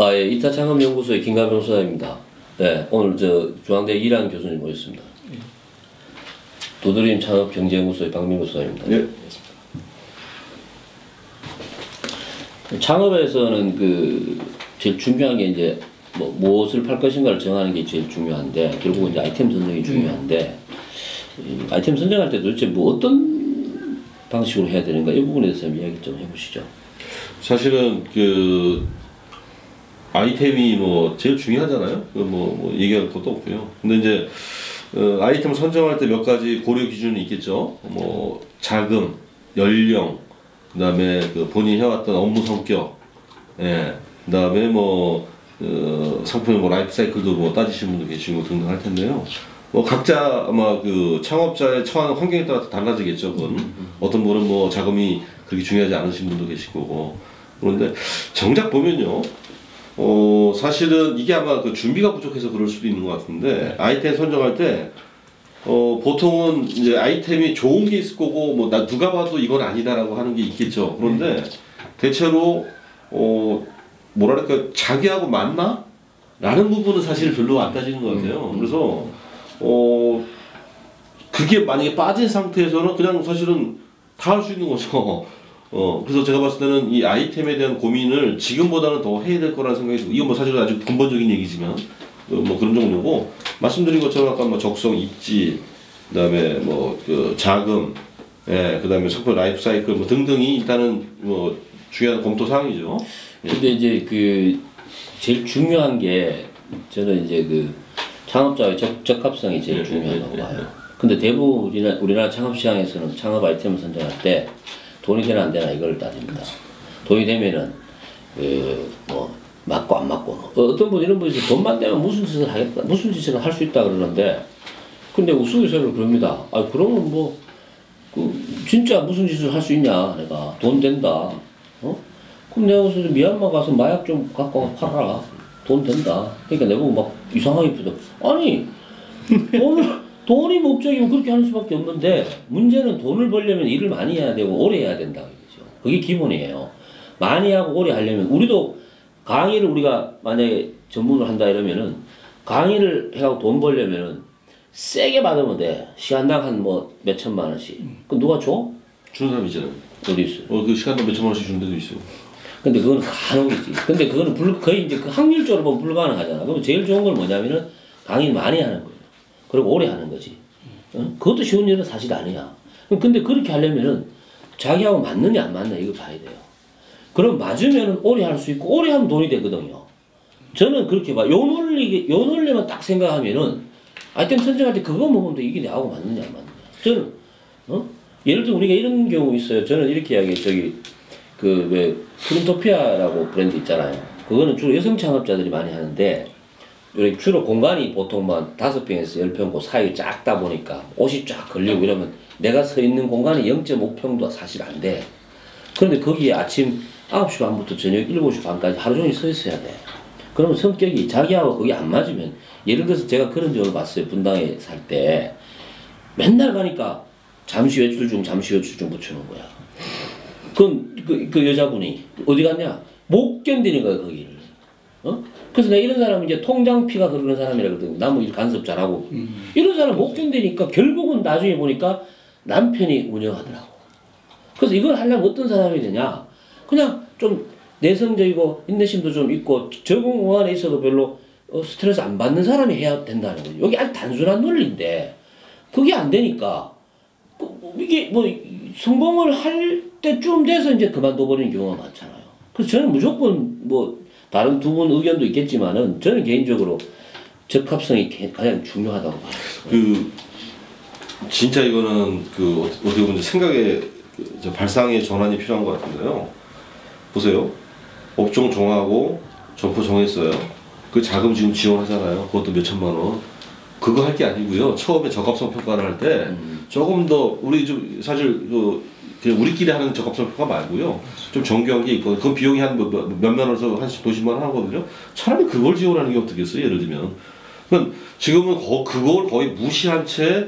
예, 이타창업연구소의 김가병 소장입니다. 네, 오늘 중앙대 이랑 교수님 모셨습니다. 도드림 창업경제연구소의 박민구 소장입니다. 예. 창업에서는 제일 중요한 게 이제 무엇을 팔 것인가를 정하는 게 제일 중요한데, 결국은 이제 아이템 선정이 중요한데, 아이템 선정할 때 도대체 어떤 방식으로 해야 되는가, 이 부분에 대해서 이야기 좀 해보시죠. 사실은 아이템이 제일 중요하잖아요. 얘기할 것도 없고요. 근데 이제 아이템 선정할 때 몇 가지 고려 기준이 있겠죠. 자금, 연령, 그다음에 본인이 해왔던 업무 성격, 예, 그다음에 상품의 라이프 사이클도 따지시는 분도 계시고 등등 할 텐데요. 각자 아마 창업자의 처한 환경에 따라 달라지겠죠. 그건 어떤 분은 자금이 그렇게 중요하지 않으신 분도 계실 거고. 그런데 정작 보면요, 사실은 이게 아마 준비가 부족해서 그럴 수도 있는 것 같은데, 아이템 선정할 때 보통은 이제 아이템이 좋은 게 있을 거고 나 누가 봐도 이건 아니다라고 하는 게 있겠죠. 그런데 대체로 뭐랄까, 자기하고 맞나? 라는 부분은 사실 별로 안 따지는 것 같아요. 그래서 그게 만약에 빠진 상태에서는 그냥 사실은 다 할 수 있는 거죠. 그래서 제가 봤을 때는 이 아이템에 대한 고민을 지금보다는 더 해야 될 거라는 생각이 들고, 이건 사실은 아주 근본적인 얘기지만 그런 정도고, 말씀드린 것처럼 아까 적성, 입지, 그다음에 자금, 예, 그다음에 상품 라이프 사이클 등등이 일단은 중요한 검토 사항이죠. 근데 이제 제일 중요한 게, 저는 이제 창업자의 적합성이 제일 중요하다고 봐요. 근데 대부분 우리나라 창업 시장에서는 창업 아이템을 선정할 때 돈이 되나 안 되나 이걸 따집니다. 돈이 되면은 맞고 안 맞고, 어떤 분 이런 분이 돈만 되면 무슨 짓을 하겠다, 무슨 짓을 할 수 있다 그러는데, 근데 우스갯소리로 그럽니다. 그러면 진짜 무슨 짓을 할 수 있냐, 내가 돈 된다. 그럼 내가 무슨 미얀마 가서 마약 좀 갖고 와 팔아라. 돈 된다. 그러니까 내보고 막 이상하게 표정. 아니, 돈이 목적이면 그렇게 하는 수밖에 없는데, 문제는 돈을 벌려면 일을 많이 해야 되고 오래 해야 된다. 그게 기본이에요. 많이 하고 오래 하려면, 우리도 강의를 우리가 만약에 전문을 한다 이러면은, 강의를 해갖고 돈 벌려면은 세게 받으면 돼. 시간당 한 몇 천만 원씩. 그럼 누가 줘? 주는 사람 있잖아요. 어디 있어? 시간당 몇 천만 원씩 주는 데도 있어요. 근데 그거는 간혹이지. 근데 그거는 거의 이제 확률적으로 보면 불가능하잖아. 그럼 제일 좋은 건 뭐냐면은 강의를 많이 하는 거예요. 그리고 오래 하는 거지. 그것도 쉬운 일은 사실 아니야. 근데 그렇게 하려면은 자기하고 맞느냐 안 맞느냐 이거 봐야 돼요. 그럼 맞으면은 오래 할 수 있고, 오래 하면 돈이 되거든요. 저는 그렇게 봐. 요 논리만 딱 생각하면은 아이템 선정할 때 그거 보면 돼. 이게 나하고 맞느냐 안 맞느냐. 저는 예를 들어 우리가 이런 경우 있어요. 저는 이렇게 이야기해. 왜 프린토피아라고 브랜드 있잖아요. 그거는 주로 여성 창업자들이 많이 하는데, 주로 공간이 보통 5평에서 10평 그 사이 작다 보니까 옷이 쫙 걸리고 이러면 내가 서 있는 공간이 0.5평도 사실 안 돼. 그런데 거기에 아침 9시 반부터 저녁 7시 반까지 하루 종일 서 있어야 돼. 그러면 성격이 자기하고 그게 안 맞으면, 예를 들어서 제가 그런 적을 봤어요. 분당에 살 때 맨날 가니까 잠시 외출 중 붙여놓은 거야. 그 여자분이 어디 갔냐? 못 견디는 거야, 거기를. 그래서 내가 이런 사람은 이제 통장피가 흐르는 사람이라거든. 나무 일 간섭 잘하고. 이런 사람 못 견디니까 결국은 나중에 보니까 남편이 운영하더라고. 그래서 이걸 하려면 어떤 사람이 되냐? 그냥 좀 내성적이고 인내심도 좀 있고 적응 안에 있어도 별로 스트레스 안 받는 사람이 해야 된다는 거죠. 여기 아주 단순한 논리인데 그게 안 되니까 이게 성공을 할 때쯤 돼서 이제 그만둬버리는 경우가 많잖아요. 그래서 저는 무조건 다른 두 분 의견도 있겠지만은 저는 개인적으로 적합성이 가장 중요하다고 봐요. 진짜 이거는 어떻게 보면 생각의 발상의 전환이 필요한 것 같은데요. 보세요. 업종 정하고 점포 정했어요. 그 자금 지금 지원하잖아요. 그것도 몇 천만 원. 그거 할 게 아니고요. 처음에 적합성 평가를 할 때 조금 더 우리 좀 사실 그냥 우리끼리 하는 적합성 평가 말고요. 좀 정교한 게 있고, 그 비용이 한 몇만 원에서 한 10만 원 하거든요. 차라리 그걸 지원하는 게 어떻겠어요? 예를 들면. 그러니까 지금은 그걸 거의 무시한 채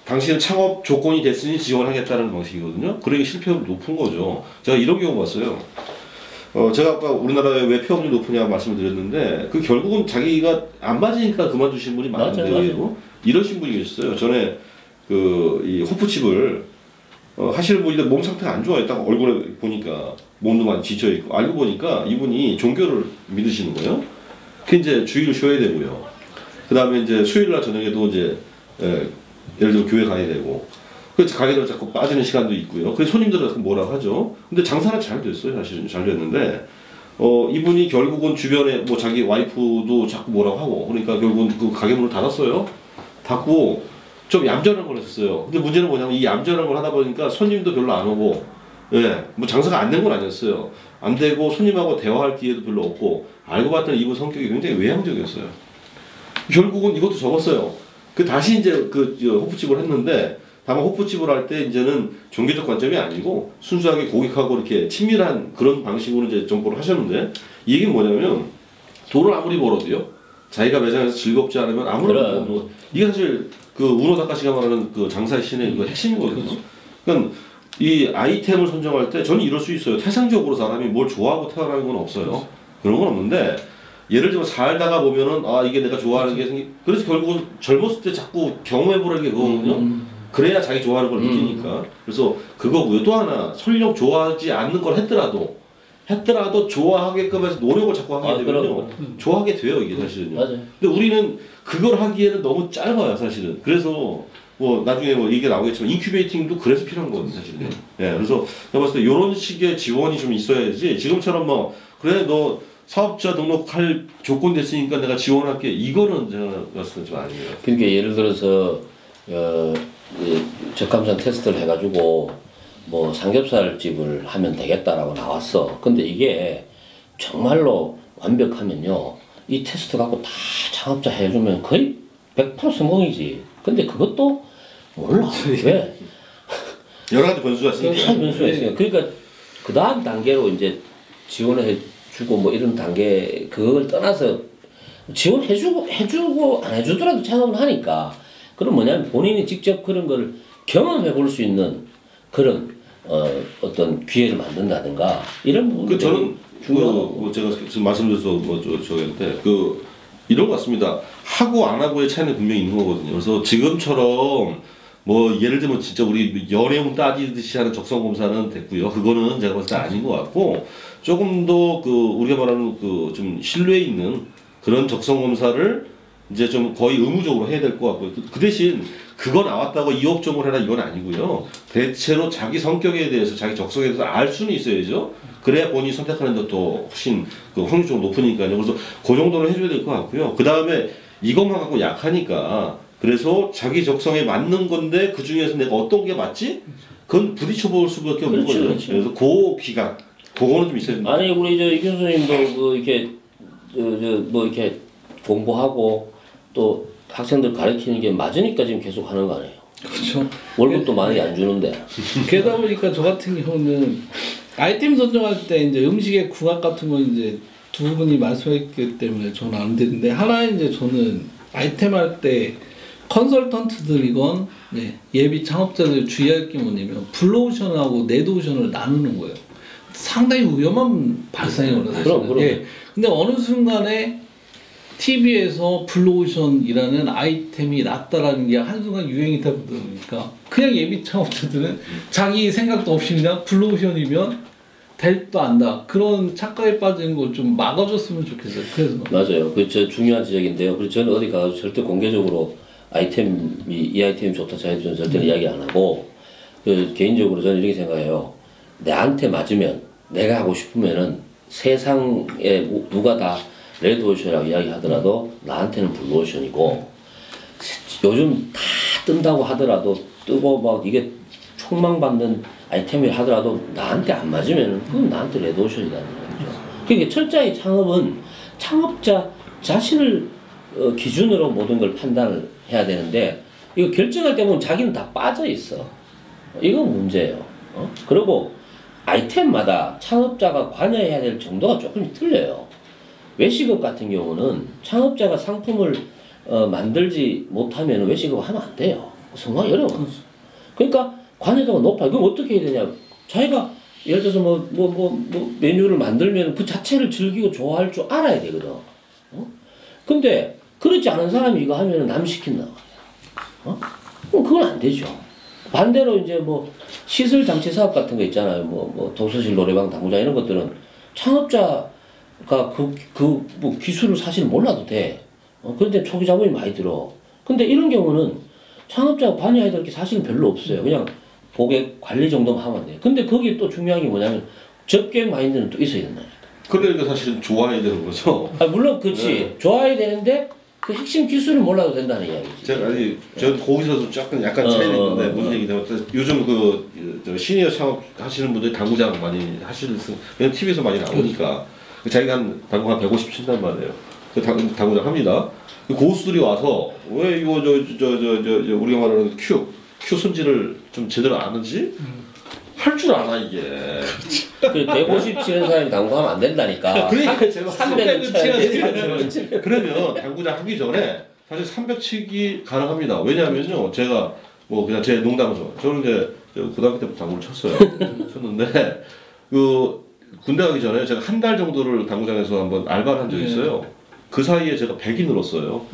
당신은 창업 조건이 됐으니 지원하겠다는 방식이거든요. 그러니 실패율이 높은 거죠. 제가 이런 경우 봤어요. 제가 아까 우리나라에 왜 폐업률이 높으냐 말씀을 드렸는데 그 결국은 자기가 안 맞으니까 그만두신 분이 많은데 맞아요. 이러신 분이 계셨어요. 전에 그 이 호프집을 하시는 분인데 몸 상태가 안 좋아요. 딱 얼굴에 보니까 몸도 많이 지쳐 있고 알고 보니까 이분이 종교를 믿으시는 거예요. 그 이제 주일을 쉬어야 되고요. 그 다음에 이제 수요일날 저녁에도 이제 예를 들어 교회 가야 되고. 그래서 가게들 자꾸 빠지는 시간도 있고요. 그래서 손님들은 자꾸 뭐라고 하죠. 근데 장사는 잘 됐어요. 사실은 잘 됐는데 이분이 결국은 주변에 뭐 자기 와이프도 자꾸 뭐라고 하고 그러니까 결국은 그 가게 문을 닫았어요. 닫고 좀 얌전한 걸 했었어요. 근데 문제는 뭐냐면 이 얌전한 걸 하다 보니까 손님도 별로 안 오고 뭐 장사가 안 된 건 아니었어요. 안 되고 손님하고 대화할 기회도 별로 없고 알고 봤더니 이분 성격이 굉장히 외향적이었어요. 결국은 이것도 접었어요. 그 다시 이제 그 호프집을 했는데 다만 호프집을 할 때 이제는 종교적 관점이 아니고 순수하게 고객하고 이렇게 친밀한 그런 방식으로 이제 점포를 하셨는데 이 얘기는 뭐냐면 돈을 아무리 벌어도요 자기가 매장에서 즐겁지 않으면 아무런 뭐 이게 사실 그 우노 다카시가 말하는 그 장사의 신의 그 핵심이거든요. 그러니까 이 아이템을 선정할 때 저는 이럴 수 있어요. 태생적으로 사람이 뭘 좋아하고 태어나는 건 없어요. 그런 건 없는데 예를 들면 살다가 보면은 아 이게 내가 좋아하는 게 생기 그래서 결국은 젊었을 때 자꾸 경험해보라는 게 그거거든요. 그래야 자기 좋아하는 걸 느끼니까. 그래서 그거고요. 또 하나 설령 좋아하지 않는 걸 했더라도 좋아하게끔 해서 노력을 자꾸 하게 되면요. 좋아하게 돼요 이게 사실은요. 맞아요. 근데 우리는 그걸 하기에는 너무 짧아요 사실은. 그래서 뭐 나중에 뭐 이게 나오겠지만 인큐베이팅도 그래서 필요한 거거든요 사실은. 예, 그래서 제가 봤을 때 이런 식의 지원이 좀 있어야지 지금처럼 뭐 그래 너 사업자 등록할 조건 됐으니까 내가 지원할게 이거는 제가 봤을 때 좀 아니에요. 그러니까 예를 들어서 적감상 테스트를 해가지고 뭐 삼겹살 집을 하면 되겠다라고 나왔어. 근데 이게 정말로 완벽하면요 이 테스트 갖고 다 창업자 해주면 거의 100% 성공이지. 근데 그것도 몰라. 왜? 여러 가지 변수가 있으니까. 여러 가지 변수가 있어요. 그러니까 그 다음 단계로 이제 지원해주고 뭐 이런 단계 그걸 떠나서 지원해주고 안 해주더라도 창업을 하니까 그럼 뭐냐면 본인이 직접 그런 걸 경험해 볼 수 있는 그런 어떤 기회를 만든다든가 이런 부분이 저는 중요하고 뭐 제가 지금 말씀드려서 뭐 저한테 이런 것 같습니다. 하고 안 하고의 차이는 분명히 있는 거거든요. 그래서 지금처럼 뭐 예를 들면 진짜 우리 연애운 따지듯이 하는 적성 검사는 됐고요. 그거는 제가 봤을 때 아닌 것 같고 조금 더 우리가 말하는 좀 신뢰 있는 그런 적성 검사를 이제 좀 거의 의무적으로 해야 될 것 같고요. 그 대신 그거 나왔다고 2억 점을 해라 이건 아니고요. 대체로 자기 성격에 대해서 자기 적성에 대해서 알 수는 있어야죠. 그래야 본인이 선택하는 것도 훨씬 확률적으로 높으니까요. 그래서 그 정도는 해줘야 될 것 같고요. 그 다음에 이것만 갖고 약하니까 그래서 자기 적성에 맞는 건데 그 중에서 내가 어떤 게 맞지? 그건 부딪혀볼 수밖에 없는 거죠. 그래서 그 기간, 그거는 좀 있어야 됩니다. 아니 우리 이 교수님도 이렇게 뭐 이렇게 공부하고 또 학생들 가르치는 게 맞으니까 지금 계속 하는 거 아니에요? 그렇죠. 월급도 많이 안 주는데. 그러다 보니까 저 같은 경우는 아이템 선정할 때 이제 음식의 궁합 같은 건 이제 두 분이 말씀했기 때문에 저는 안 되는데 하나 이제 저는 아이템 할 때 컨설턴트들이건 예비 창업자들 주의할 게 뭐냐면 블루오션하고 레드오션을 나누는 거예요. 상당히 위험한 발상이거든요. 사실은. 예. 근데 어느 순간에 TV에서 블루오션이라는 아이템이 낫다라는 게 한순간 유행이 되다 보니까 그냥 예비 창업자들은 자기 생각도 없이 그냥 블루오션이면 될도 안다. 그런 착각에 빠지는 걸 좀 막아줬으면 좋겠어요. 그래서 맞아요. 그 중요한 지적인데요. 그래서 저는 어디 가서 절대 공개적으로 이 아이템이 좋다 저 아이템은 절대 이야기 안 하고 개인적으로 저는 이렇게 생각해요. 내한테 맞으면 내가 하고 싶으면은 세상에 누가 다 레드오션이라고 이야기하더라도 나한테는 블루오션이고 요즘 다 뜬다고 하더라도 뜨고 막 이게 촉망받는 아이템이 하더라도 나한테 안 맞으면 그건 나한테 레드오션이라는 거죠. 그러니까 철저히 창업은 창업자 자신을 기준으로 모든 걸 판단을 해야 되는데 이거 결정할 때 보면 자기는 다 빠져 있어. 이건 문제예요. 그리고 아이템마다 창업자가 관여해야 될 정도가 조금 틀려요. 외식업 같은 경우는 창업자가 상품을 만들지 못하면 외식업 하면 안 돼요. 성공하기 어려워. 그러니까 관여도가 높아요. 그럼 어떻게 해야 되냐? 자기가 예를 들어서 뭐 메뉴를 만들면 그 자체를 즐기고 좋아할 줄 알아야 되거든. 근데 그렇지 않은 사람이 이거 하면은 남 시킨다. 그럼 그건 안 되죠. 반대로 이제 뭐 시설 장치 사업 같은 거 있잖아요. 뭐 도서실, 노래방, 당구장 이런 것들은 창업자가 뭐 기술을 사실 몰라도 돼. 그런데 초기 자본이 많이 들어. 근데 이런 경우는 창업자가 관여해야 될 게 사실은 별로 없어요. 그냥 고객 관리 정도만 하면 돼요. 근데 거기에 또 중요한 게 뭐냐면 접객 마인드는 또 있어야 된다. 그러니까 사실은 좋아야 되는 거죠. 물론 그렇지. 네. 좋아야 되는데 그 핵심 기술을 몰라도 된다는 이야기지. 제가 거기서도 약간 차이는 있는데 무슨 얘기냐면 요즘 저 시니어 창업 하시는 분들이 당구장 많이 하시는 왜냐면 TV에서 많이 나오니까 자기가 한 당구 한 150 친단 말이에요. 그 당구장 합니다. 그 고수들이 와서 왜 이거 저 우리가 말하는 큐 손질을 좀 제대로 아는지 할 줄 알아 이게. 그 150 치는 사람이 당구하면 안 된다니까. 그러니까 제가 300을 쳐야 돼. 그러면 당구장 하기 전에 사실 300 치기 가능합니다. 왜냐하면요, 제가 뭐 그냥 제 농담이죠. 저는 이제 고등학교 때부터 당구를 쳤어요. 쳤는데 그 군대 가기 전에 제가 한 달 정도를 당구장에서 한번 알바를 한 적이 있어요. 그 사이에 제가 100이 늘었어요.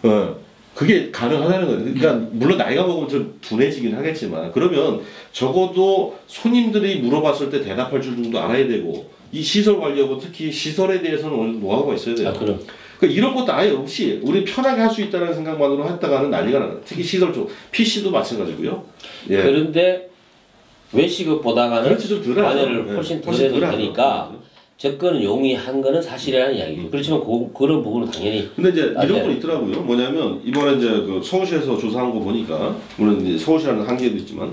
네. 그게 가능하다는 거예요. 그러니까 물론 나이가 먹으면 좀 둔해지긴 하겠지만 그러면 적어도 손님들이 물어봤을 때 대답할 줄 정도 알아야 되고 이 시설 관리하고 특히 시설에 대해서는 어느 정도 노하우가 있어야 돼요. 그럼. 그러니까 이런 것도 아예 없이 우리 편하게 할 수 있다는 생각만으로 했다가는 난리가 나요. 특히 시설 쪽 PC도 마찬가지고요. 예. 그런데 외식업 보다가는 그렇지, 좀 덜 하죠. 관여를 훨씬 더 훨씬 해도 덜 하죠. 되니까 접근은 용이한 거는 사실이라는 이야기죠. 그렇지만 그런 부분은 당연히 근데 이제 이런 맞아요. 건 있더라고요. 뭐냐면 이번에 이제 그 서울시에서 조사한 거 보니까 물론 이제 서울시라는 한계도 있지만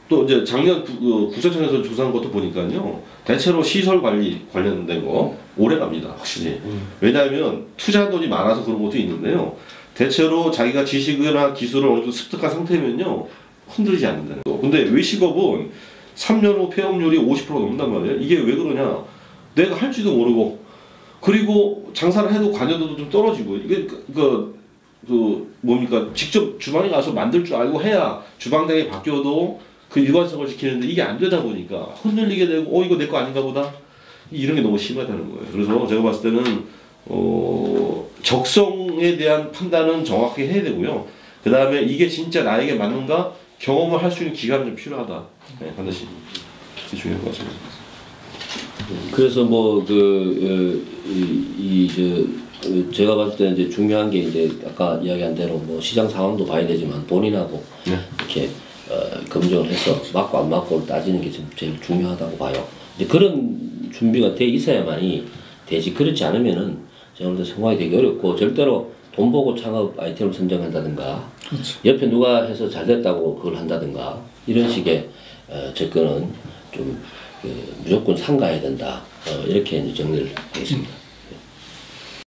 또 이제 작년 구청청에서 조사한 것도 보니까요. 대체로 시설 관리 관련된 거 오래 갑니다. 확실히. 왜냐하면 투자한 돈이 많아서 그런 것도 있는데요. 대체로 자기가 지식이나 기술을 어느 정도 습득한 상태면요. 흔들리지 않는다는 거. 근데 외식업은 3년 후 폐업률이 50%가 넘는단 말이에요. 이게 왜 그러냐? 내가 할지도 모르고 그리고 장사를 해도 관여도도 좀 떨어지고 이게 뭡니까? 직접 주방에 가서 만들 줄 알고 해야 주방장이 바뀌어도 그 일관성을 지키는데 이게 안 되다 보니까 흔들리게 되고 이거 내 거 아닌가 보다 이런 게 너무 심하다는 거예요. 그래서 제가 봤을 때는 적성에 대한 판단은 정확하게 해야 되고요. 그 다음에 이게 진짜 나에게 맞는가 경험을 할 수 있는 기간이 좀 필요하다. 네, 반드시 그게 중요한 것 같습니다. 그래서 제가 봤을 때 이제 중요한 게 이제 아까 이야기한 대로 뭐 시장 상황도 봐야 되지만 본인하고 이렇게 검증을 해서 맞고 안 맞고를 따지는 게 제일 중요하다고 봐요. 이제 그런 준비가 돼 있어야만이 되지. 그렇지 않으면은 제가 볼 때 성공이 되게 어렵고 절대로 돈 보고 창업 아이템을 선정한다든가 옆에 누가 해서 잘 됐다고 그걸 한다든가 이런 식의 접근은 좀 무조건 삼가해야 된다. 이렇게 이제 정리를 하겠습니다.